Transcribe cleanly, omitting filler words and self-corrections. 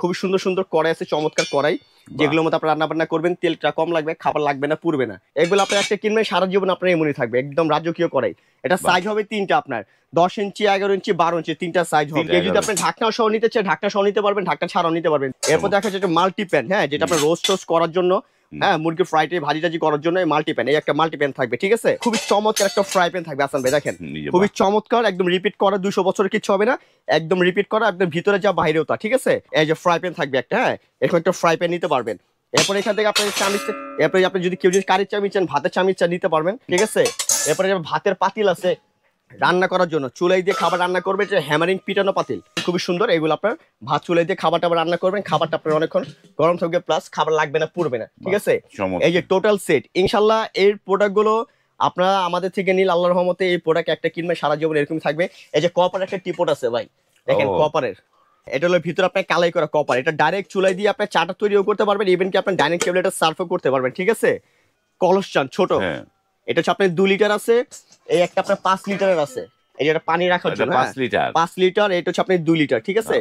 খুবই সুন্দর সুন্দর কড়াই আছে, চমৎকার কড়াই, যেগুলোর মধ্যে আপনার রান্না বান্না করবেন, তেলটা কম লাগবে, খাবার লাগবে না, পুড়বে না। এগুলো আপনি একটা কিনবেন, সারা জীবন আপনার এমনই থাকবে, একদম রাজকীয় কড়াই। এটা সাইজ হবে তিনটা আপনার, 10 ইঞ্চি, 11 ইঞ্চি, 12 ইঞ্চি, তিনটা সাইজ হবে। কেউ যদি আপনি ঢাকনা সহ নিতে চান, ঢাকনা সহ নিতে পারবেন, ঢাকনা ছাড়াও নিতে পারবেন। এরপর দেখা যাচ্ছে মাল্টি প্যান, হ্যাঁ, যেটা আপনার রোস্ট টোস্ট করার জন্য, হ্যাঁ, মুরগি ফ্রাই টাই ভাজি টাজি করার জন্য এই মাল্টি প্যান, এই একটা মাল্টি প্যান থাকবে, ঠিক আছে। খুবই চমৎকার একটা ফ্রাই প্যান থাকবে হাসান ভাই, দেখেন খুবই চমৎকার, একদম রিপিট করা, 200 বছরের কিছু হবে না, একদম রিপিট করা, একদম ভিতরে যা বাইরেও তা, ঠিক আছে। এই যে ফ্রাই প্যান থাকবে একটা, হ্যাঁ, এরকম একটা ফ্রাই প্যান নিতে পারবেন। এরপর এখান থেকে আপনি চামিচ, এরপরে আপনি যদি কেউ যদি কারির চামিচ চান, ভাতের চামিচ চান, নিতে পারবেন, ঠিক আছে। এরপরে ভাতের পাতিল আছে রান্না করার জন্য, চুলাই দিয়ে খাবার রান্না করবে, যে হ্যামারিং পিটানো পাতিল, খুবই সুন্দর। এগুলো আপনার ভাত চুলাই দিয়ে খাবারটা রান্না করবেন, খাবারটা আপনার অনেকক্ষণ গরম থাকবে, প্লাস খাবার লাগবে না, পুড়বে না, ঠিক আছে। এই যে টোটাল সেট, ইনশাল্লাহ এর প্রোডাক্টগুলো আপনারা আমাদের থেকে নিল, আল্লাহর রহমতে এই প্রোডাক্ট একটা কিনবে, সারা জীবন এরকম থাকবে। এই যে কপার একটা টিপট আছে ভাই, দেখেন কপারের, এটা হলো ভিতরে আপনার কালাই করা কপার, এটা ডাইরেক্ট চুলাই দিয়ে আপনি চাটা তৈরিও করতে পারবেন, ইভেন কি আপনার ডাইনিং টেবিলে এটা সার্ভও করতে পারবেন, ঠিক আছে। কলস চান ছোট, এটা হচ্ছে আপনার 2 লিটার আছে, এই একটা আপনার 5 লিটারের আছে, এই যে পানি রাখার জন্য 5 লিটার, এটা হচ্ছে আপনার 2 লিটার, ঠিক আছে।